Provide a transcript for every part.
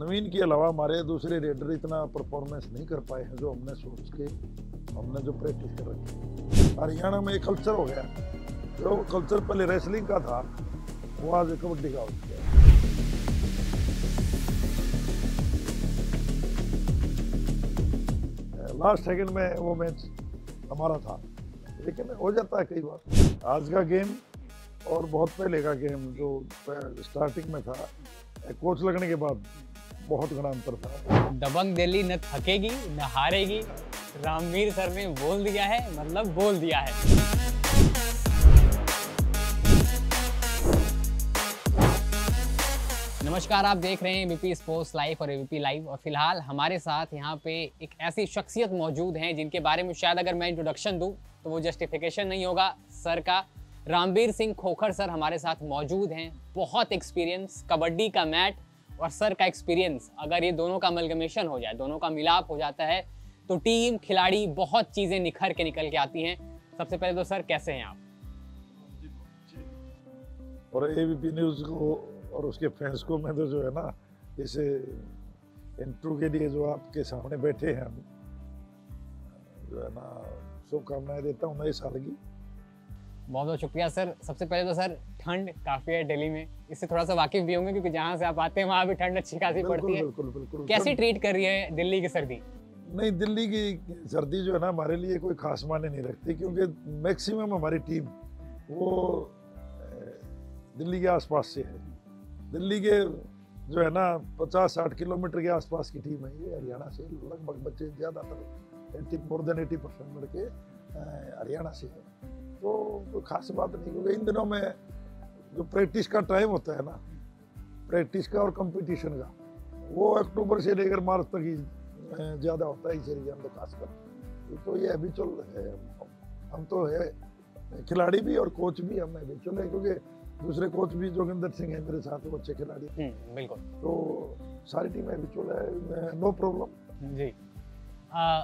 नवीन के अलावा हमारे दूसरे रेडर इतना परफॉर्मेंस नहीं कर पाए हैं जो हमने सोच के हमने जो प्रैक्टिस कर रखी है। हरियाणा में एक कल्चर हो गया, जो कल्चर पहले रेसलिंग का था वो आज कबड्डी का हो गया। लास्ट सेकंड में वो मैच हमारा था, लेकिन हो जाता है कई बार। आज का गेम और बहुत पहले का गेम जो स्टार्टिंग में था, कोच लगने के बाद बहुत घना अंतर था। दबंग दिल्ली न थकेगी न हारेगी, रामवीर सर ने बोल दिया है, मतलब बोल दिया है। नमस्कार, आप देख रहे हैं एबीपी स्पोर्ट्स लाइव और एबीपी लाइव। और फिलहाल हमारे साथ यहाँ पे एक ऐसी शख्सियत मौजूद हैं जिनके बारे में शायद अगर मैं इंट्रोडक्शन दूं तो वो जस्टिफिकेशन नहीं होगा सर का। रामवीर सिंह खोखर सर हमारे साथ मौजूद हैं। बहुत एक्सपीरियंस, कबड्डी का मैट और सर का एक्सपीरियंस, अगर ये दोनों का अमलगमेशन हो जाए, दोनों का मिलाप हो जाता है तो टीम, खिलाड़ी, बहुत चीज़ें निखर के निकल के आती हैं। सबसे पहले तो सर कैसे हैं आप? और एबीपी न्यूज़ को और उसके फैंस को मैं तो जो है ना, इसे इंटरव्यू के लिए जो आपके सामने बैठे हैं हम, जो है ना, शुभकामनाएं देता हूँ नए साल की। बहुत बहुत शुक्रिया सर। सबसे पहले तो सर ठंड काफ़ी है दिल्ली में, इससे थोड़ा सा वाकिफ भी होंगे क्योंकि जहाँ से आप आते हैं वहाँ भी ठंड अच्छी खासी पड़ती है। बिल्कुल बिल्कुल। कैसी ट्रीट कर रही है दिल्ली की सर्दी? नहीं, दिल्ली की सर्दी जो है ना हमारे लिए कोई खास मायने नहीं रखती, क्योंकि मैक्सिमम हमारी टीम वो दिल्ली के आसपास से है। दिल्ली के जो है ना 50-60 किलोमीटर के आसपास की टीम है ये। हरियाणा से लगभग बच्चे ज़्यादातर मोर देन 80% लड़के हरियाणा से है, तो कोई खास बात नहीं। क्योंकि इन दिनों में जो प्रैक्टिस का टाइम होता है ना, प्रैक्टिस का और कंपटीशन का, वो अक्टूबर से लेकर मार्च तक ही ज़्यादा होता है इस एरिया में खासकर। तो ये हैबिचुअल है, हम तो है खिलाड़ी भी और कोच भी हम हैबिचुअल है, क्योंकि दूसरे कोच भी जोगिंदर सिंह है मेरे साथ, वो अच्छे खिलाड़ी। बिल्कुल। तो सारी टीम हैबिचुअल है, नो प्रॉब्लम जी।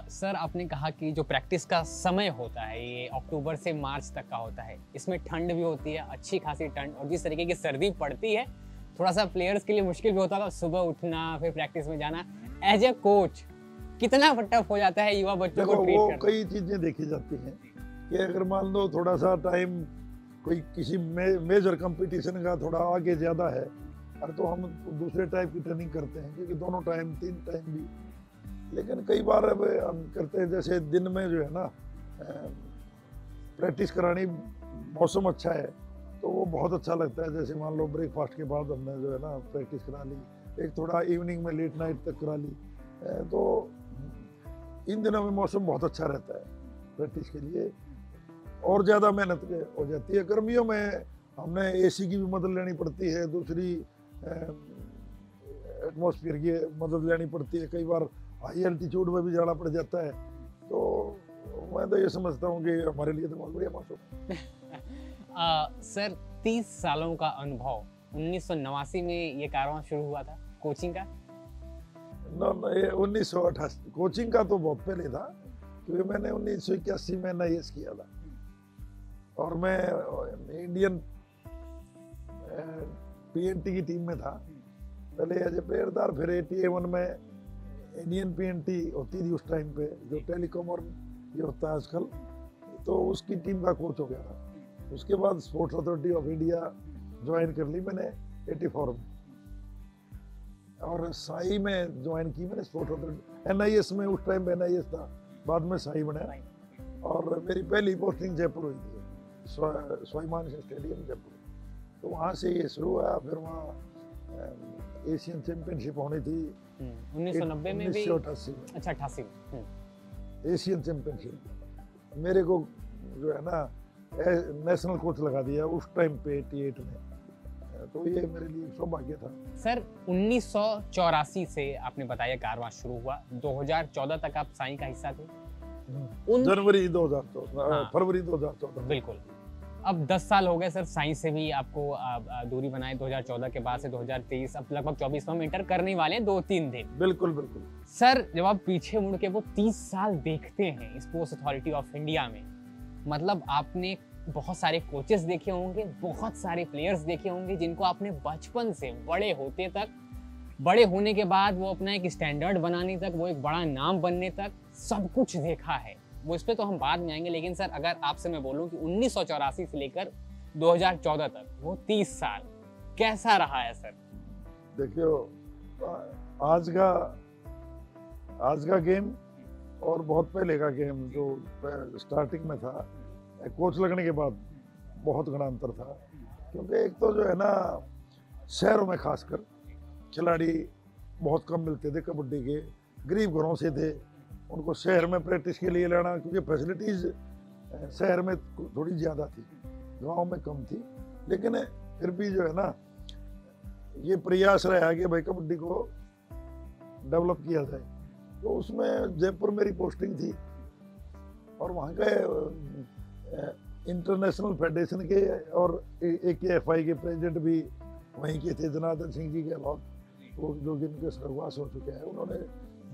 सर, आपने कहा कि जो प्रैक्टिस का समय होता है ये अक्टूबर से मार्च तक का होता है, इसमें ठंड भी होती है, अच्छी खासी ठंड, और जिस तरीके की सर्दी पड़ती है थोड़ा सा प्लेयर्स के लिए मुश्किल भी होता है सुबह उठना, फिर प्रैक्टिस में जाना। एज ए कोच कितना टफ हो जाता है युवा बच्चों को ट्रीट करना? कई चीज़ें देखी जाती हैं कि अगर मान लो थोड़ा सा टाइम कोई किसी मेजर कंपटीशन का थोड़ा आगे ज़्यादा है, और तो हम दूसरे टाइप की ट्रेनिंग करते हैं, क्योंकि दोनों टाइम 3 टाइम भी। लेकिन कई बार अब हम करते हैं, जैसे दिन में जो है ना प्रैक्टिस करानी, मौसम अच्छा है तो वो बहुत अच्छा लगता है। जैसे मान लो ब्रेकफास्ट के बाद हमने जो है ना प्रैक्टिस करा ली, एक थोड़ा इवनिंग में लेट नाइट तक करा ली, तो इन दिनों में मौसम बहुत अच्छा रहता है प्रैक्टिस के लिए, और ज़्यादा मेहनत हो जाती है। गर्मियों में हमने एसी की भी मदद लेनी पड़ती है, दूसरी एटमॉस्फेयर की मदद लेनी पड़ती है, कई बार हाई एल्टीट्यूड में भी जाना पड़ जाता है। तो मैं तो ये समझता हूँ कि हमारे लिए तो बहुत बढ़िया मौसम। सर, 30 सालों का अनुभव, 1989 में ये कारवां शुरू हुआ था कोचिंग का? ना, ये 1988 कोचिंग का तो बहुत पहले था, क्योंकि मैंने 1981 में NIS किया था, और मैं इंडियन PNT की टीम में था पहले एज ए प्लेयर था। फिर 81 में इंडियन PNT होती थी उस टाइम पे, जो टेलीकॉम और ये होता है आजकल, तो उसकी टीम का कोच हो गया था। उसके बाद sports authority of India join कर ली मैंने 84 में, और साई में ज्वाइन की मैंने स्पोर्ट्स अथॉरिटी। NIS में उस टाइम NIS था, बाद में साई बना, और मेरी पहली पोस्टिंग जयपुर हुई थी, स्वाभिमान स्टेडियम जयपुर। तो वहाँ से ये शुरू हुआ। फिर वहाँ एशियन चैंपियनशिप होनी थी 1990 में भी। 1988 में। अच्छा, 88 में एशियन चैंपियनशिप मेरे को जो है ना नेशनल कोच लगा दिया उस टाइम पे 88 में, तो ये मेरे लिए सौभाग्य था। सर, 1984 से आपने बताया कारवां शुरू हुआ, 2014 तक आप साई का हिस्सा थे। जनवरी 2014, फरवरी 2014। बिल्कुल। अब 10 साल हो गए सर साई से भी आपको दूरी बनाए, 2014 के बाद से 2023, अब लगभग 24वां में इंटर करने वाले हैं 2-3 दिन। बिल्कुल बिल्कुल। सर, जब आप पीछे मुड़ के वो 30 साल देखते हैं स्पोर्ट्स अथॉरिटी ऑफ इंडिया में, मतलब आपने बहुत सारे कोचेस देखे होंगे, बहुत सारे प्लेयर्स देखे होंगे जिनको आपने बचपन से बड़े होते तक बड़े होने के बाद वो अपना एक स्टैंडर्ड बनाने तक, वो एक बड़ा नाम बनने तक सब कुछ देखा है। वो इस पे तो हम बाद में आएंगे, लेकिन सर अगर आपसे मैं बोलूं कि 1984 से लेकर 2014 तक वो 30 साल कैसा रहा है सर? देखियो, आज का गेम और बहुत पहले का गेम जो स्टार्टिंग में था, कोच लगने के बाद बहुत घना अंतर था। क्योंकि एक तो जो है ना, शहरों में खासकर खिलाड़ी बहुत कम मिलते थे कबड्डी के, गरीब घरों से थे, उनको शहर में प्रैक्टिस के लिए लाना, क्योंकि फैसिलिटीज़ शहर में थोड़ी ज़्यादा थी, गांव में कम थी। लेकिन फिर भी जो है ना, ये प्रयास रहा कि भाई कबड्डी को डेवलप किया जाए। तो उसमें जयपुर मेरी पोस्टिंग थी और वहाँ के इंटरनेशनल फेडरेशन के और AKFI के प्रेसिडेंट भी वहीं के थे, जनार्दन सिंह जी के अलावा, वो जो जिनके स्वर्गवास हो चुके हैं,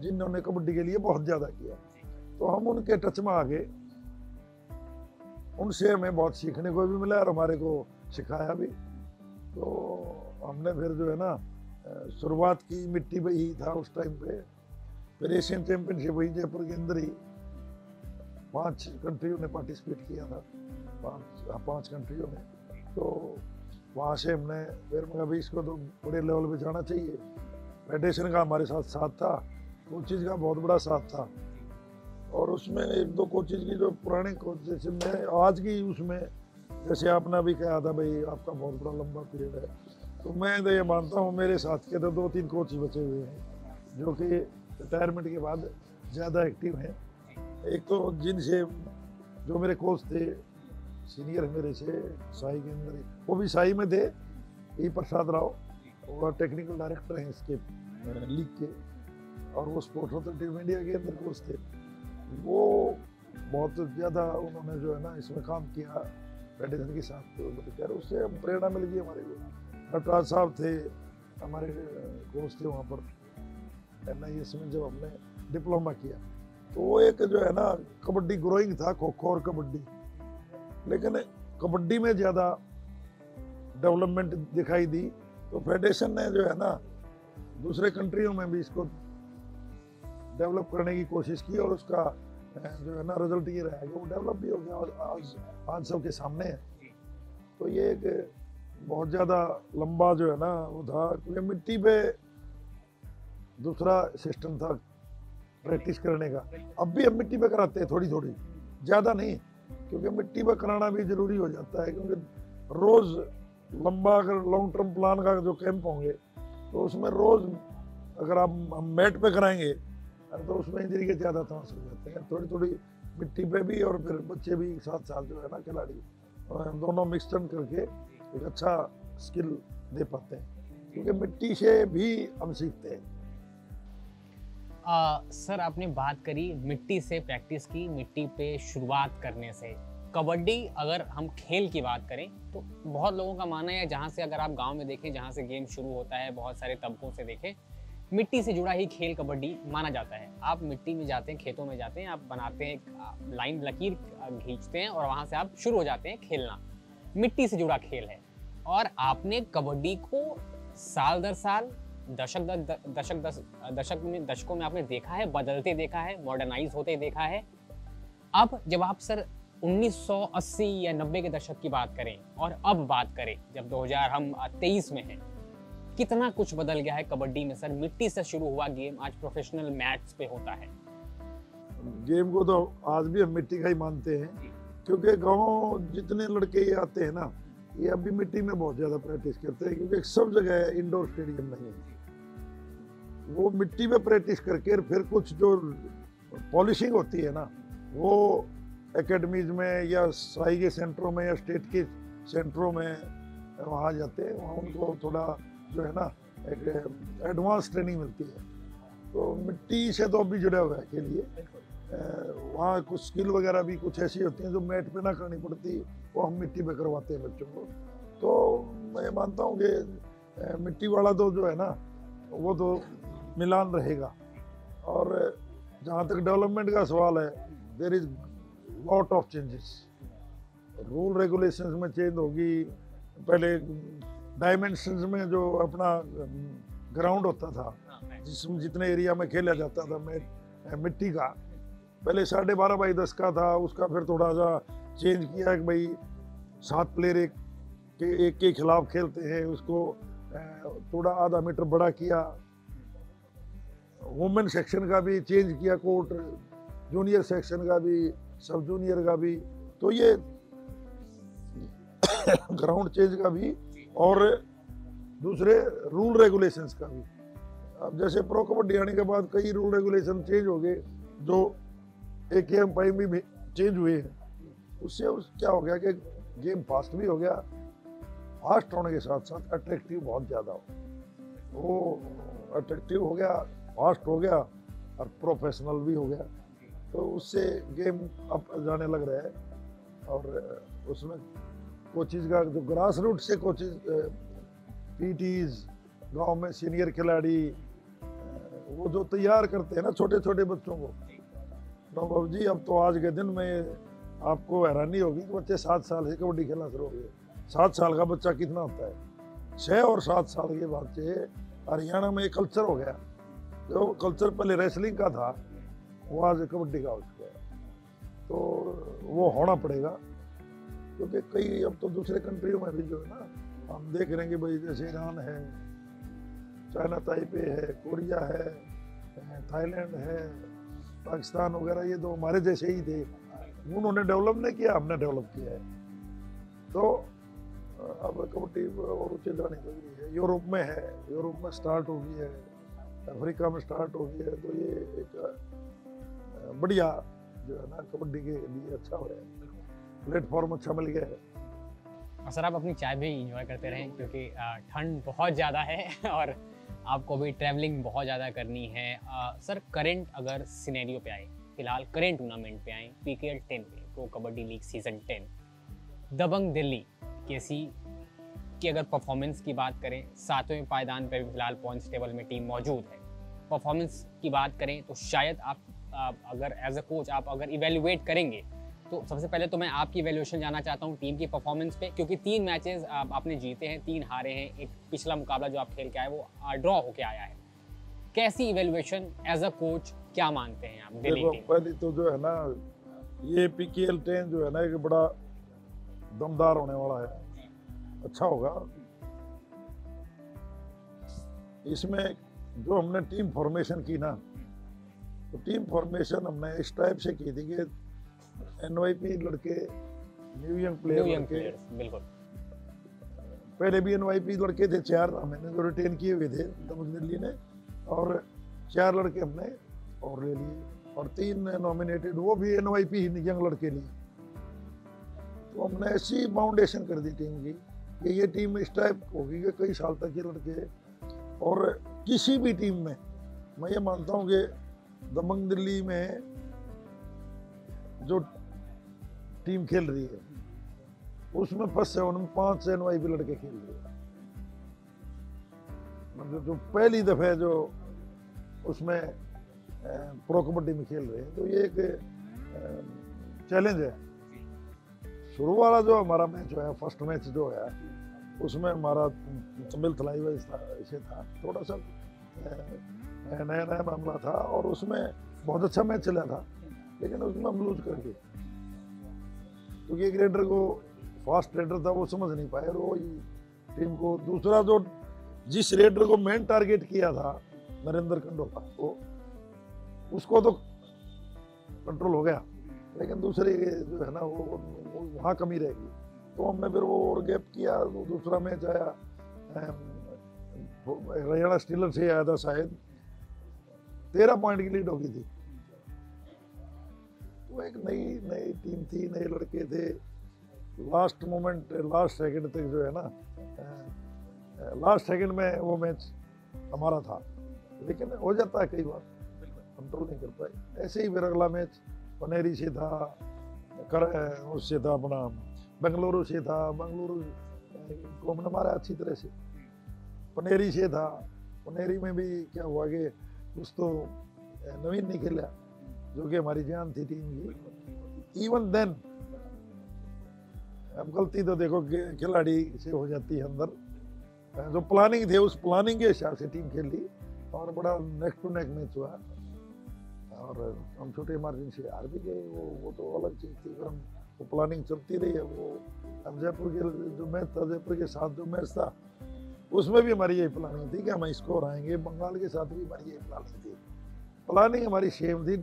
जिन्होंने कबड्डी के लिए बहुत ज़्यादा किया। तो हम उनके टच में आ गए, उनसे हमें बहुत सीखने को भी मिला और हमारे को सिखाया भी। तो हमने फिर जो है ना, शुरुआत की मिट्टी में ही था उस टाइम पे। फिर एशियन चैंपियनशिप वही जयपुर के अंदर ही 5 कंट्रियों ने पार्टिसिपेट किया था, 5 कंट्रियों में। तो वहाँ से हमने फिर अभी इसको तो बड़े लेवल पे जाना चाहिए। फेडरेशन का हमारे साथ था, कोचेज का बहुत बड़ा साथ था, और उसमें 1-2 कोचेज की जो पुराने कोचेज में आज की, उसमें जैसे आपने अभी कहा था भाई आपका बहुत बड़ा लंबा पीरियड है, तो मैं तो ये मानता हूँ मेरे साथ के तो 2-3 कोच बचे हुए हैं जो कि रिटायरमेंट के बाद ज़्यादा एक्टिव हैं। एक तो जिनसे जो मेरे कोच थे सीनियर मेरे से साई के अंदर, वो भी साई में थे, ई प्रसाद राव, वो टेक्निकल डायरेक्टर हैं इसके लीग के, और वो स्पोर्ट्स अथॉरिटी ऑफ इंडिया के अंदर कोच थे। वो बहुत ज़्यादा उन्होंने जो है ना इसमें काम किया फेडरेशन के साथ, तो उससे हम प्रेरणा मिल गई हमारे को। नटराज साहब थे हमारे कोच थे वहाँ पर NIS में, जब हमने डिप्लोमा किया। तो वो एक जो है ना कबड्डी ग्रोइंग था, खो खो और कबड्डी, लेकिन कबड्डी में ज़्यादा डेवलपमेंट दिखाई दी। तो फेडरेशन ने जो है ना दूसरे कंट्रियों में भी इसको डेवलप करने की कोशिश की, और उसका जो है ना रिजल्ट ये रहा कि वो डेवलप भी हो गया और आज सबके सामने है। तो ये एक बहुत ज़्यादा लंबा जो है ना वो था, क्योंकि मिट्टी पे दूसरा सिस्टम था प्रैक्टिस करने का। अब भी हम मिट्टी पे कराते हैं थोड़ी थोड़ी, ज़्यादा नहीं, क्योंकि मिट्टी पे कराना भी जरूरी हो जाता है। क्योंकि रोज़ लंबा अगर लॉन्ग टर्म प्लान का जो कैंप होंगे, तो उसमें रोज़ अगर आप मैट पे कराएंगे तो उसमें इंजरी के ज़्यादा चांस हो जाते हैं। थोड़ी थोड़ी मिट्टी पे भी, और फिर बच्चे भी साथ साथ जो है ना खिलाड़ी दोनों मिक्सचर करके एक अच्छा स्किल दे पाते हैं, क्योंकि मिट्टी से भी हम सीखते हैं। सर आपने बात करी मिट्टी से प्रैक्टिस की, मिट्टी पे शुरुआत करने से। कबड्डी अगर हम खेल की बात करें तो बहुत लोगों का मानना है, जहाँ से अगर आप गांव में देखें, जहाँ से गेम शुरू होता है, बहुत सारे तबकों से देखें, मिट्टी से जुड़ा ही खेल कबड्डी माना जाता है। आप मिट्टी में जाते हैं, खेतों में जाते हैं, आप बनाते हैं लाइन, लकीर खींचते हैं और वहाँ से आप शुरू हो जाते हैं खेलना। मिट्टी से जुड़ा खेल है, और आपने कबड्डी को साल दर साल, दशकों में आपने देखा है, बदलते देखा है, मॉडर्नाइज होते देखा है। अब जब आप सर 1980 या 90 के दशक की बात करें और अब बात करें जब 2023 में है, कितना कुछ बदल गया है कबड्डी में सर। मिट्टी से शुरू हुआ गेम आज प्रोफेशनल मैट्स पे होता है। गेम को तो आज भी हम मिट्टी का ही मानते हैं, क्योंकि गांव जितने लड़के ये आते हैं ना, ये अभी मिट्टी में बहुत ज़्यादा प्रैक्टिस करते हैं, क्योंकि सब जगह इंडोर स्टेडियम नहीं है। वो मिट्टी में प्रैक्टिस करके फिर कुछ जो पॉलिशिंग होती है ना, वो एकेडमीज में या साई के सेंटरों में या स्टेट के सेंटरों में वहाँ जाते हैं, वहाँ उनको थोड़ा जो है ना एक एडवांस ट्रेनिंग मिलती है। तो मिट्टी से तो अभी जुड़ा हुआ है के लिए, वहाँ कुछ स्किल वगैरह भी कुछ ऐसी होती हैं जो मैट पे ना करनी पड़ती, वो हम मिट्टी पे करवाते हैं बच्चों को। तो मैं मानता हूँ कि मिट्टी वाला तो जो है ना वो तो मिलान रहेगा। और जहाँ तक डेवलपमेंट का सवाल है, there is lot of changes, rule regulations में चेंज होगी। पहले डायमेंशंस में जो अपना ग्राउंड होता था जिसमें जितने एरिया में खेला जाता था मिट्टी का, पहले 12.5x10 का था, उसका फिर थोड़ा सा चेंज किया कि भाई 7 प्लेयर एक के खिलाफ खेलते हैं, उसको थोड़ा आधा मीटर बड़ा किया। वुमेन सेक्शन का भी चेंज किया कोर्ट, जूनियर सेक्शन का भी, सब जूनियर का भी, तो ये ग्राउंड चेंज का भी और दूसरे रूल रेगुलेशंस का भी। अब जैसे प्रो कबड्डी आने के बाद कई रूल रेगुलेशन चेंज हो गए, जो AKM में भी चेंज हुए हैं। उससे क्या हो गया कि गेम फास्ट भी हो गया, फास्ट होने के साथ साथ अट्रैक्टिव बहुत ज़्यादा हो, वो अट्रैक्टिव हो गया, फास्ट हो गया और प्रोफेशनल भी हो गया। तो उससे गेम अब जाने लग रहा है। और उसमें कोचिज़ का जो ग्रास रूट से कोचिज़, PTs, गांव में सीनियर खिलाड़ी, वो जो तैयार करते हैं ना छोटे छोटे बच्चों को, तो बाबू जी अब तो आज के दिन में आपको हैरानी होगी कि बच्चे 7 साल से कबड्डी खेलना शुरू हो गए। 7 साल का बच्चा कितना होता है? 6 और 7 साल के बच्चे, हरियाणा में एक कल्चर हो गया, जो कल्चर पहले रेसलिंग का था वो आज कबड्डी का हो चुका है। तो वो होना पड़ेगा, क्योंकि कई अब तो दूसरे कंट्रियों में भी जो है ना, हम देख रहे हैं कि भाई जैसे ईरान है, चाइना ताइपे है, कोरिया है, थाईलैंड है, पाकिस्तान वगैरह, ये तो हमारे जैसे ही थे, उन्होंने डेवलप नहीं किया, हमने डेवलप किया है। तो अब कबड्डी और ऊँचे जाने लगी है। यूरोप में है, यूरोप में स्टार्ट हो गई है, अफ्रीका में स्टार्ट हो गई है। तो ये एक बढ़िया जो है ना कबड्डी के लिए अच्छा हो रहा है, प्लेटफॉर्म अच्छा मिल गया है। सर आप अपनी चाय भी इंजॉय करते रहें, क्योंकि ठंड बहुत ज़्यादा है और आपको भी ट्रैवलिंग बहुत ज़्यादा करनी है। सर करंट अगर सिनेरियो पे आए, फिलहाल करंट टूर्नामेंट पे आए, PKL 10 पे, प्रो कबड्डी लीग सीज़न 10, दबंग दिल्ली कैसी की अगर परफॉर्मेंस की बात करें, 7वें पायदान पर भी फिलहाल पॉइंट्स टेबल में टीम मौजूद है। परफॉर्मेंस की बात करें तो शायद आप अगर एज अ कोच आप अगर इवेल्युएट करेंगे, तो सबसे पहले तो मैं आपकी इवेल्युएशन जानना चाहता हूँ टीम की परफॉर्मेंस पे, क्योंकि 3 मैचेस आपने जीते हैं, 3 हारे हैं, एक पिछला मुकाबला जो आप खेल के आए वो ड्रॉ होके आया है। कैसी इवेल्युएशन एज अ कोच क्या मानते हैं आप दिल्ली टीम? पहले तो जो है ना, ये PKL 10 जो है ना एक बड़ा दमदार होने वाला है, अच्छा होगा। इसमें जो हमने टीम फॉर्मेशन की ना, तो टीम फॉर्मेशन हमने इस टाइप से की थी कि NYP लड़के, न्यू यंग प्लेयर, बिल्कुल। पहले भी NYP लड़के थे 4, हमने जो रिटेन किए हुए थे दबंग दिल्ली ने, और 4 लड़के हमने और ले लिए, और 3 नॉमिनेटेड, वो भी NYP यंग लड़के लिए। तो हमने ऐसी फाउंडेशन कर दी टीम की कि ये टीम इस टाइप होगी कि कई साल तक ये लड़के, और किसी भी टीम में मैं ये मानता हूँ कि दबंग दिल्ली में जो टीम खेल रही है उसमें फर्स्ट 7 में 5 NYP लड़के खेल रहे हैं। मतलब जो पहली दफे जो उसमें प्रो कबड्डी में खेल रहे हैं, तो ये एक चैलेंज है। शुरू वाला जो हमारा मैच है, फर्स्ट मैच जो है, उसमें हमारा तमिल थलाई से था, थोड़ा सा नया मामला था, और उसमें बहुत अच्छा मैच चला था, लेकिन उसमें हम लूज कर गए, क्योंकि एक रेडर को, फास्ट रेडर था, वो समझ नहीं पाए, और वो टीम को, दूसरा जो जिस रेडर को मेन टारगेट किया था नरेंद्र कंडोला, वो उसको तो कंट्रोल हो गया, लेकिन दूसरे जो है ना वो वहाँ कमी रहेगी। तो हमने फिर वो और गैप किया। दूसरा मैच आया, हरियाणा स्टीलर से आया था शायद, 13 पॉइंट की लीड हो गई थी। तो एक नई टीम थी, नए लड़के थे, लास्ट मोमेंट, लास्ट सेकंड तक जो है ना, लास्ट सेकंड में वो मैच हमारा था, लेकिन हो जाता है कई बार, कंट्रोल नहीं कर पाए। ऐसे ही फिर अगला मैच पनेरी से था, उससे था अपना बेंगलुरु से था, बेंगलुरु को हमने मारा अच्छी तरह से। पनेरी से था, पनेरी में भी क्या हुआ कि कुछ तो नवीन नहीं खेला, जो कि हमारी जान थी टीम की। इवन देन अब गलती तो देखो खिलाड़ी से हो जाती है अंदर, जो प्लानिंग थे उस प्लानिंग के हिसाब से टीम खेल ली और बड़ा नेक टू नेक मैच हुआ और हम छोटे मार्जिन से हार भी गए। वो तो अलग चीज़ थी, फिर हम वो प्लानिंग चलती रही है। वो अब जयपुर के जो मैच था, जयपुर के साथ जो मैच था उसमें भी हमारी यही प्लानिंग थी कि हम स्कोर आएंगे। बंगाल के साथ भी हमारी यही प्लानिंग थी। प्लानिंग हमारी सेम थी।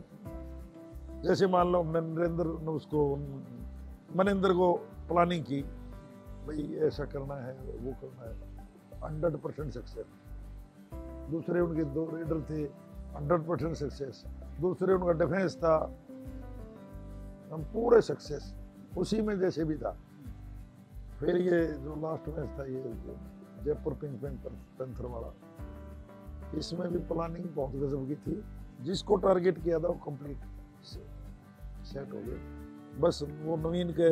जैसे मान लो मनिंदर को प्लानिंग की, भाई ऐसा करना है वो करना है, 100% सक्सेस। दूसरे उनके 2 रेडर थे, 100% सक्सेस। दूसरे उनका डिफेंस था, हम पूरे सक्सेस उसी में जैसे भी था। फिर ये जो लास्ट मैच था, ये जयपुर पिंक पैंथर वाला, इसमें भी प्लानिंग बहुत गजब की थी। जिसको टारगेट किया था वो कंप्लीट सेट हो गया। बस वो नवीन के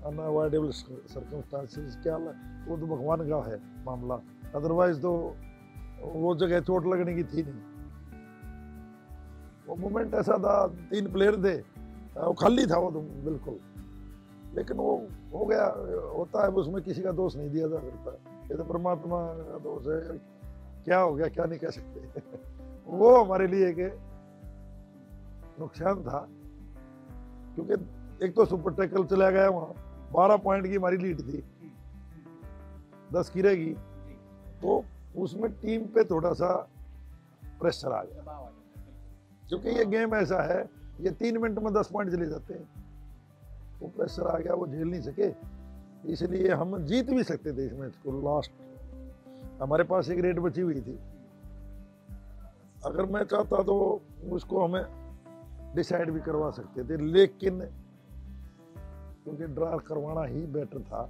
अनअवॉइडेबल सर्कमस्टांसेस क्या, वो तो भगवान का है मामला, अदरवाइज तो वो जगह चोट लगने की थी नहीं। वो मोमेंट ऐसा था, 3 प्लेयर थे, वो खाली था वो तो बिल्कुल, लेकिन वो हो गया। होता है, उसमें किसी का दोष नहीं दिया जा सकता, ये तो परमात्मा का दोष है। क्या हो गया क्या नहीं कह सकते। वो हमारे लिए एक नुकसान था, क्योंकि एक तो सुपर टैकल चला गया वहाँ, 12 पॉइंट की हमारी लीड थी, 10 की रहेगी, तो उसमें टीम पे थोड़ा सा प्रेशर आ गया। क्योंकि ये गेम ऐसा है, ये 3 मिनट में 10 पॉइंट चले जाते हैं। वो प्रेशर आ गया, वो झेल नहीं सके, इसलिए हम जीत भी सकते थे इस मैच को। लास्ट हमारे पास एक रेड बची हुई थी, अगर मैं चाहता तो उसको हमें डिसाइड भी करवा सकते थे, लेकिन क्योंकि ड्रा करवाना ही बेटर था।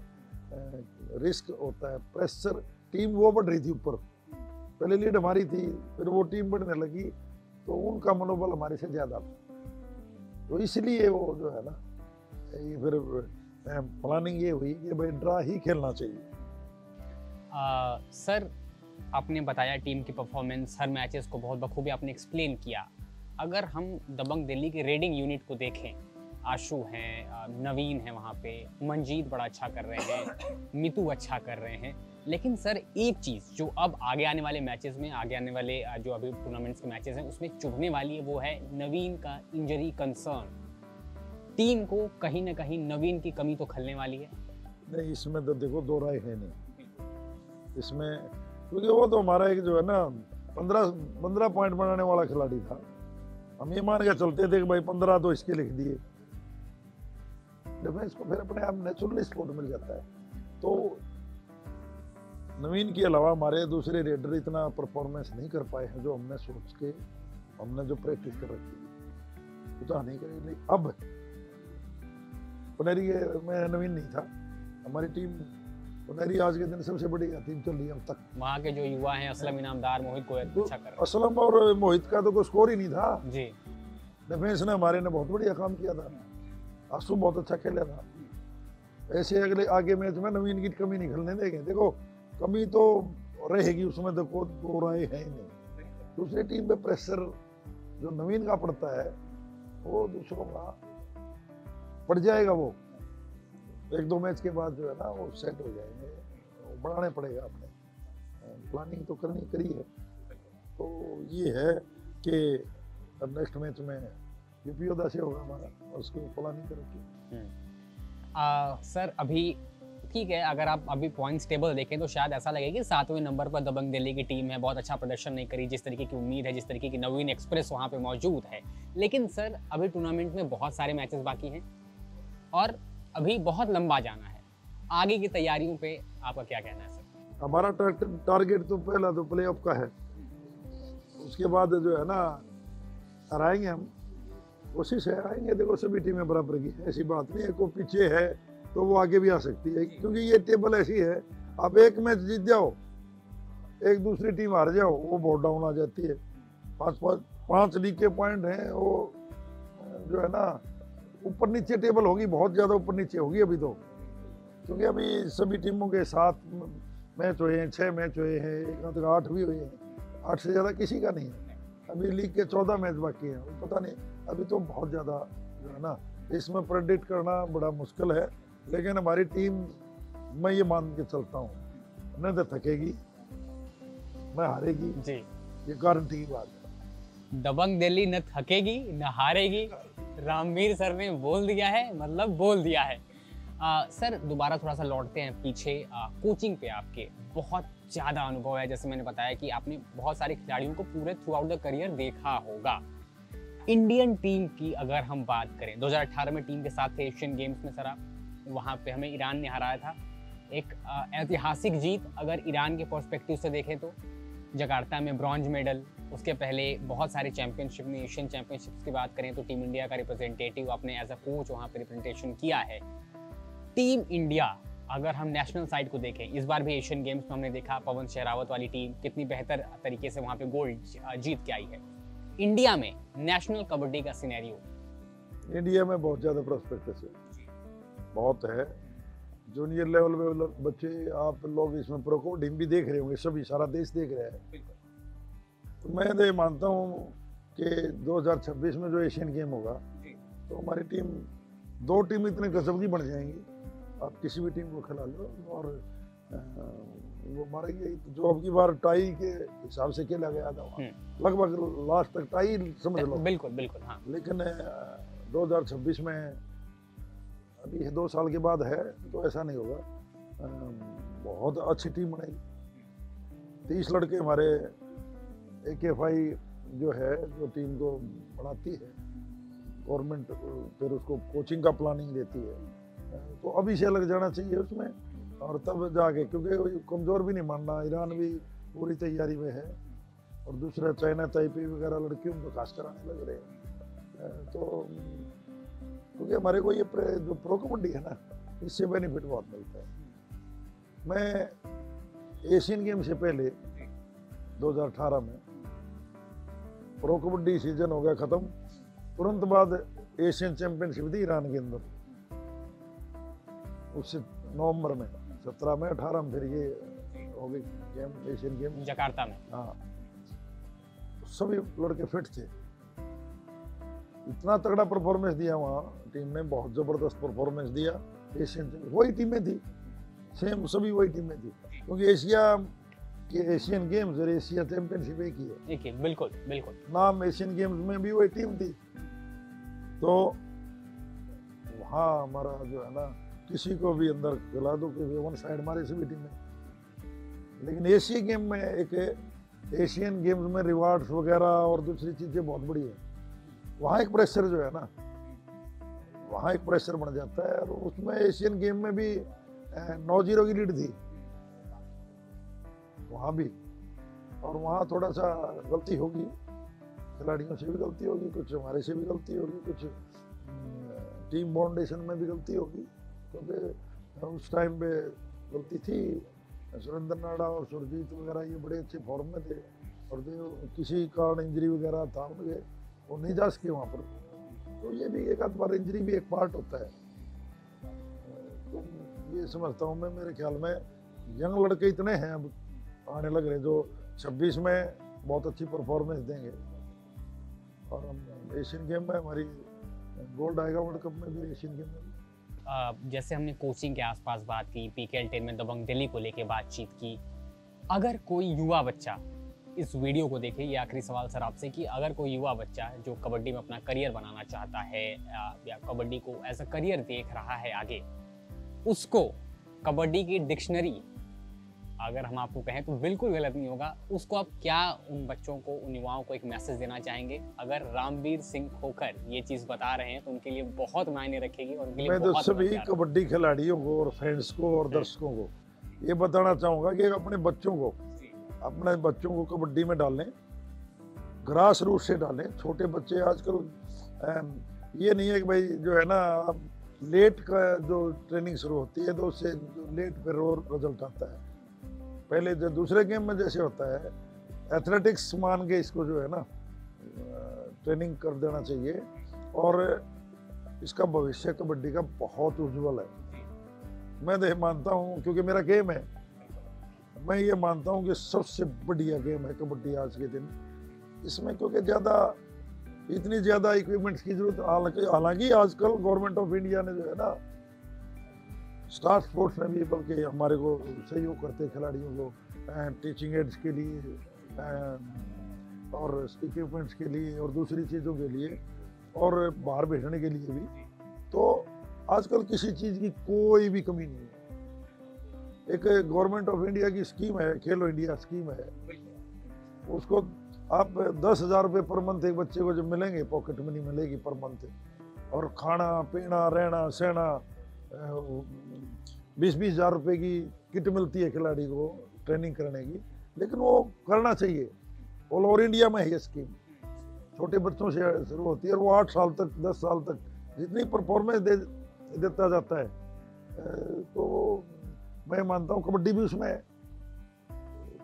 रिस्क होता है, प्रेशर, टीम वो बढ़ रही थी ऊपर, पहले लीड हमारी थी, फिर वो टीम बढ़ने लगी, तो उनका मनोबल हमारे से ज़्यादा था। तो इसलिए वो जो है ना, ये फिर प्लानिंग ये हुई कि भाई ड्रा ही खेलना चाहिए। सर, आपने बताया टीम की परफॉर्मेंस, हर मैचेस को बहुत बखूबी आपने एक्सप्लेन किया। अगर हम दबंग दिल्ली के रेडिंग यूनिट को देखें, आशु हैं, नवीन है वहाँ पे, मंजीत बड़ा अच्छा कर रहे हैं, मितू अच्छा कर रहे हैं, लेकिन सर एक चीज़ जो अब आगे आने वाले मैचेस में, आगे आने वाले जो अभी टूर्नामेंट्स के मैचेस हैं उसमें चुभने वाली है, वो है नवीन का इंजरी कंसर्न। टीम को कहीं ना कहीं नवीन की कमी तो खलने वाली है। नहीं, इसमें तो देखो दो राय है नहीं इसमें, क्योंकि वो तो हमारा एक जो है ना 15 पॉइंट बनाने वाला खिलाड़ी था। हम ये मान के चलते थे कि भाई 15 तो इसके लिख दिए, डिफेंस को फिर अपने आप नेचुरली सपोर्ट मिल जाता है। तो नवीन के अलावा हमारे दूसरे रेडर इतना परफॉर्मेंस नहीं कर पाए हैं जो हमने सोच के, हमने जो प्रैक्टिस कर रखी है उतना नहीं करेंगे। अब पुनेरी में नवीन नहीं था, हमारी टीम पुनेरी आज के दिन सबसे बड़ी टीम चल रही है अब तक। वहाँ के जो युवा हैं, असलम इनामदार, मोहित को अच्छा कर रहे हैं। असलम और मोहित का तो कोई स्कोर ही नहीं था जी। डिफेंस ने हमारे ने बहुत बढ़िया काम किया था, आंसू बहुत अच्छा खेला था। ऐसे अगले आगे मैच में नवीन की कमी निकलने देंगे। देखो कमी तो रहेगी, उसमें तो कोई दो राय है ही नहीं। दूसरी टीम पे प्रेशर जो नवीन का पड़ता है वो दूसरों का पड़ जाएगा। वो 1-2 मैच के बाद जो है ना वो सेट हो जाएंगे, वो बढ़ाने पड़ेगा। अपने प्लानिंग तो करी है, तो ये है कि अब नेक्स्ट मैच में यूपीओदा से होगा हमारा, उसको प्लानिंग करेंगे। सर अभी ठीक है, अगर आप अभी पॉइंट्स टेबल देखें तो शायद ऐसा लगे कि 7वें नंबर पर दबंग दिल्ली की टीम है, बहुत अच्छा प्रदर्शन नहीं करी जिस तरीके की उम्मीद है, जिस तरीके की नवीन एक्सप्रेस वहाँ पे मौजूद है। लेकिन सर अभी टूर्नामेंट में बहुत सारे मैचेस बाकी हैं और अभी बहुत लंबा जाना है। आगे की तैयारियों पे आपका क्या कहना है सर? हमारा टारगेट तो पहला तो प्ले ऑफ का है, उसके बाद जो है ना हराएंगे हम, कोशिश है आएंगे। देखो सभी टीमें बराबर की, ऐसी बात नहीं है, कोई पीछे है तो वो आगे भी आ सकती है, क्योंकि ये टेबल ऐसी है। आप एक मैच जीत जाओ, एक दूसरी टीम हार जाओ, वो बहुत डाउन आ जाती है। 5 लीग के पॉइंट हैं, वो जो है ना ऊपर नीचे टेबल होगी, बहुत ज़्यादा ऊपर नीचे होगी अभी तो, क्योंकि अभी सभी टीमों के 7 मैच हुए हैं, 6 मैच हुए हैं, 8 भी हुए हैं, 8 से ज़्यादा किसी का नहीं है। अभी लीग के 14 मैच बाकी हैं, पता नहीं, अभी तो बहुत ज़्यादा जो है ना इसमें प्रेडिक्ट करना बड़ा मुश्किल है। लेकिन हमारी टीम, मैं ये मान के चलता हूँ न तो थकेगी न हारेगी, जी। ये गारंटी की बात है। दबंग दिल्ली न थकेगी न हारेगी, रामवीर सर ने बोल दिया है, मतलब बोल दिया है। सर दोबारा थोड़ा सा लौटते हैं पीछे, कोचिंग पे आपके बहुत ज़्यादा अनुभव है, जैसे मैंने बताया कि आपने बहुत सारे खिलाड़ियों को पूरे थ्रू आउट द करियर देखा होगा। इंडियन टीम की अगर हम बात करें, 2018 में टीम के साथ थे एशियन गेम्स में सर आप, वहाँ पे हमें ईरान ने हराया था, एक ऐतिहासिक जीत अगर ईरान के पर्सपेक्टिव से देखें तो। जकार्ता में ब्रॉन्ज मेडल, उसके पहले बहुत सारे चैंपियनशिप में, एशियन चैंपियनशिप्स की बात करें तो टीम इंडिया का रिप्रेजेंटेटिव आपने एज अ कोच वहाँ पे रिप्रेजेंटेशन किया है। टीम इंडिया अगर हम नेशनल साइड को देखें, इस बार भी एशियन गेम्स में हमने देखा पवन शहरावत वाली टीम कितनी बेहतर तरीके से वहाँ पे गोल्ड जीत के आई है। इंडिया में नेशनल कबड्डी का सिनेरियो, इंडिया में बहुत ज़्यादा प्रोस्पेक्टस है, बहुत है। जूनियर लेवल पे बच्चे, आप लोग इसमें प्रो कबड्डी भी देख रहे होंगे, सभी सारा देश देख रहा है। तो मैं तो ये मानता हूँ कि 2026 में जो एशियन गेम होगा तो हमारी टीम, 2 टीम इतने गजब की बन जाएंगी, आप किसी भी टीम को खिला लो और वो मारेंगे। जो अब की बार टाई के हिसाब से खेला गया था वहाँ, लगभग लास्ट तक टाई समझ लो। बिल्कुल बिल्कुल हाँ। लेकिन 2026 में अभी 2 साल के बाद है तो ऐसा नहीं होगा, बहुत अच्छी टीम बनेगी। 30 लड़के हमारे AKFI जो है, जो टीम को बनाती है गवर्नमेंट, फिर उसको कोचिंग का प्लानिंग देती है, तो अभी से लग जाना चाहिए उसमें, और तब जाके, क्योंकि कमज़ोर भी नहीं मानना, ईरान भी पूरी तैयारी में है, और दूसरा चाइना ताइपे वगैरह लड़कियों को खास कराने लग रहे हैं। तो क्योंकि हमारे को ये जो प्रो कबड्डी है ना, इससे बेनिफिट बहुत मिलता है। मैं एशियन गेम से पहले 2018 में प्रो कबड्डी सीजन हो गया ख़त्म, तुरंत बाद एशियन चैंपियनशिप थी ईरान के अंदर, उससे नवंबर में, 17 में, 18 में फिर ये हो गई गेम, एशियन गेम जकार्ता में। हाँ, सभी लड़के फिट थे, इतना तगड़ा परफॉर्मेंस दिया वहाँ टीम ने, बहुत ज़बरदस्त परफॉर्मेंस दिया। एशियन वही टीमें थी, सेम सभी वही टीमें थी, क्योंकि एशिया के एशियन गेम्स और एशिया चैंपियनशिप एक ही है। एक ही, बिल्कुल बिल्कुल। नाम एशियन गेम्स में भी वही टीम थी, तो वहाँ हमारा जो है ना, किसी को भी अंदर खिला दो कि वन साइड हमारे सभी टीमें। लेकिन एशियन गेम में, एक एशियन गेम्स में रिवार्ड्स वगैरह और दूसरी चीज़ें बहुत बड़ी है, वहाँ एक प्रेशर जो है ना, वहाँ एक प्रेशर बन जाता है, और उसमें एशियन गेम में भी 9-0 की लीड थी वहाँ भी, और वहाँ थोड़ा सा गलती होगी, खिलाड़ियों से भी गलती होगी, कुछ हमारे से भी गलती होगी, कुछ टीम बाउंडेशन में भी गलती होगी, क्योंकि उस टाइम पे गलती थी। सुरेंद्र नाडा और सुरजीत वगैरह ये बड़े अच्छे फॉर्म में थे, और किसी कारण इंजरी वगैरह था उनके, वो नहीं जा सके वहाँ पर, तो ये भी एक आध बार इंजरी भी एक पार्ट होता है। तो ये समझता हूँ मैं, मेरे ख्याल में यंग लड़के इतने हैं अब आने लग रहे, जो 26 में बहुत अच्छी परफॉर्मेंस देंगे, और हम एशियन गेम में हमारी गोल्ड आएगा, वर्ल्ड कप में भी, एशियन गेम में भी। जैसे हमने कोचिंग के आसपास बात की, PKL10 में दबंग दिल्ली को लेके बातचीत की, अगर कोई युवा बच्चा इस वीडियो को देखे, ये आखिरी सवाल सर आपसे, कि अगर कोई युवा बच्चा जो कबड्डी में अपना करियर बनाना चाहता है, या कबड्डी को एज अ करियर देख रहा है आगे, उसको कबड्डी की डिक्शनरी अगर हम आपको कहें तो बिल्कुल गलत नहीं होगा, उसको आप क्या उन बच्चों को, उन युवाओं को एक मैसेज देना चाहेंगे? अगर रामवीर सिंह खोखर ये चीज़ बता रहे हैं तो उनके लिए बहुत मायने रखेगी, और उनके लिए मैं तो सभी कबड्डी खिलाड़ियों को और फैंस को और दर्शकों को ये बताना चाहूँगा कि अपने बच्चों को कबड्डी में डालें, ग्रास रूट से डालें। छोटे बच्चे आजकल ये नहीं है कि भाई जो है ना, लेट का जो ट्रेनिंग शुरू होती है तो उससे लेट पे रिजल्ट आता है। पहले जो दूसरे गेम में जैसे होता है, एथलेटिक्स मान के इसको जो है ना ट्रेनिंग कर देना चाहिए, और इसका भविष्य कबड्डी का बहुत उज्जवल है। मैं तो मानता हूँ, क्योंकि मेरा गेम है, मैं ये मानता हूँ कि सबसे बढ़िया गेम है कबड्डी आज के दिन। इसमें क्योंकि इतनी ज़्यादा इक्विपमेंट्स की जरूरत, हालांकि आजकल गवर्नमेंट ऑफ इंडिया ने जो है ना स्टार स्पोर्ट्स में भी बल्कि हमारे को सहयोग करते हैं खिलाड़ियों को, टीचिंग एड्स के लिए और इक्विपमेंट्स के लिए और दूसरी चीज़ों के लिए और बाहर भेजने के लिए भी। तो आजकल किसी चीज़ की कोई भी कमी नहीं है। एक गवर्नमेंट ऑफ इंडिया की स्कीम है, खेलो इंडिया स्कीम है, उसको आप 10,000 रुपये पर मंथ एक बच्चे को जब मिलेंगे, पॉकेट मनी मिलेगी पर मंथ, और खाना पीना रहना सहना 20-20 हज़ार रुपये की किट मिलती है खिलाड़ी को ट्रेनिंग करने की। लेकिन वो करना चाहिए, ऑल ओवर इंडिया में है ये स्कीम, छोटे बच्चों से शुरू होती है और वो 8 साल तक 10 साल तक जितनी परफॉर्मेंस देता जाता है, तो मैं मानता हूँ कबड्डी भी उसमें है।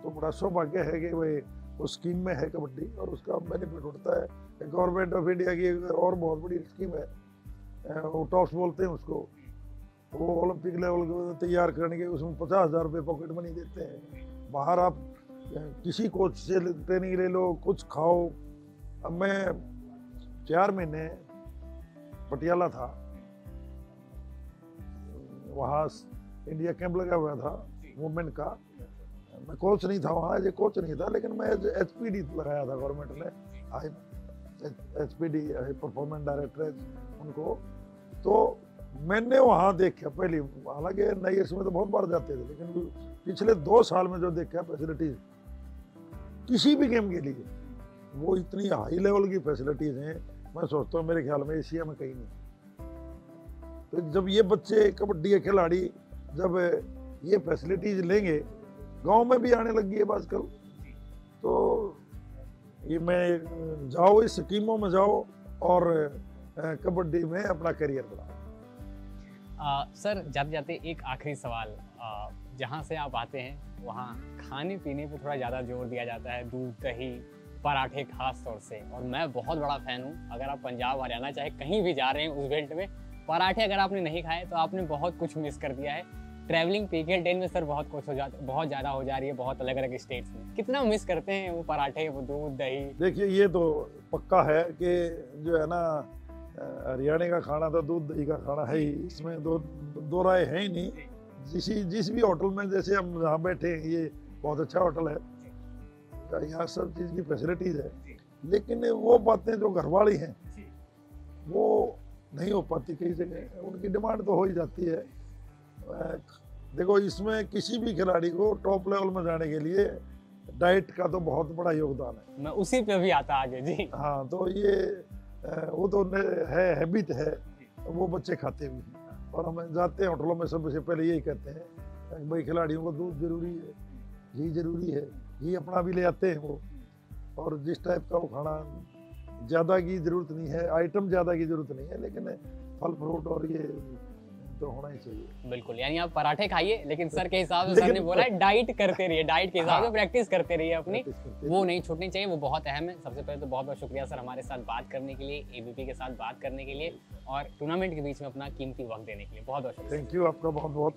तो बड़ा सौभाग्य है कि भाई उस स्कीम में है कबड्डी और उसका बेनिफिट उठता है। गवर्नमेंट ऑफ इंडिया की और बहुत बड़ी स्कीम है, वो टॉप्स बोलते हैं उसको, वो ओलंपिक लेवल को तैयार करने के उसमें 50,000 रुपये पॉकेट मनी देते हैं। बाहर आप किसी कोच से ट्रेनिंग ले लो, कुछ खाओ। अब मैं 4 महीने पटियाला था, वहाँ इंडिया कैंप लगा हुआ था वुमेन का, मैं कोच नहीं था वहाँ, ये कोच नहीं था, लेकिन मैं HPD लगाया था गवर्नमेंट ने, HPD परफॉर्मेंस डायरेक्टर उनको। तो मैंने वहाँ देखा पहली, हालांकि नई में तो बहुत बार जाते थे, लेकिन पिछले 2 साल में जो देखा फैसिलिटीज किसी भी गेम के लिए, वो इतनी हाई लेवल की फैसिलिटीज हैं, मैं सोचता हूँ मेरे ख्याल में एशिया में कहीं नहीं। तो जब ये बच्चे कबड्डी के खिलाड़ी जब ये फैसिलिटीज लेंगे, गांव में भी आने लगी है आजकल, तो ये मैं जाओ इस स्कीमों में जाओ और कबड्डी में अपना करियर बनाओ। सर जाते जाते एक आखिरी सवाल, जहाँ से आप आते हैं वहाँ खाने पीने पे थोड़ा ज़्यादा जोर दिया जाता है, दूध दही पराठे खास तौर से, और मैं बहुत बड़ा फ़ैन हूँ। अगर आप पंजाब हरियाणा चाहे कहीं भी जा रहे हैं उस बेल्ट में, पराठे अगर आपने नहीं खाए तो आपने बहुत कुछ मिस कर दिया है। ट्रैवलिंग PKL 10 में सर बहुत कुछ बहुत ज़्यादा हो जा रही है, बहुत अलग अलग स्टेट्स में। कितना मिस करते हैं वो पराठे, वो दूध दही? देखिए ये तो पक्का है कि जो है ना, हरियाणा का खाना तो दूध दही का खाना है ही, इसमें दो राय है ही नहीं। जिस भी होटल में, जैसे हम जहाँ बैठे हैं, ये बहुत अच्छा होटल है, यहाँ सब चीज़ की फैसिलिटीज़ है, लेकिन वो बातें जो घरवाली हैं वो नहीं हो पाती कई जगह। उनकी डिमांड तो हो ही जाती है। देखो इसमें किसी भी खिलाड़ी को टॉप लेवल में जाने के लिए डाइट का तो बहुत बड़ा योगदान है। मैं उसी पे भी आता आगे जी। हाँ, तो ये वो तो है, हैबिट है, वो बच्चे खाते भी हैं। और हम जाते हैं होटलों में, सबसे पहले यही कहते हैं भाई खिलाड़ियों को दूध जरूरी है, घी जरूरी है, घी अपना भी ले आते हैं वो। और जिस टाइप का वो खाना, ज़्यादा की ज़रूरत नहीं है, आइटम ज़्यादा की ज़रूरत नहीं है, लेकिन फल फ्रूट और ये तो होना ही चाहिए। बिल्कुल, यानी आप पराठे खाइए, लेकिन सर के हिसाब से सर ने बोला है डाइट करते रहिए, डाइट के हिसाब से प्रैक्टिस करते रहिए अपनी, वो नहीं छूटनी चाहिए, वो बहुत अहम है। सबसे पहले तो बहुत बहुत शुक्रिया सर हमारे साथ बात करने के लिए, ABP के साथ बात करने के लिए और टूर्नामेंट के बीच में अपना कीमती वक्त देने के लिए बहुत बहुत शुक्रिया। थैंक यू, आपका बहुत बहुत।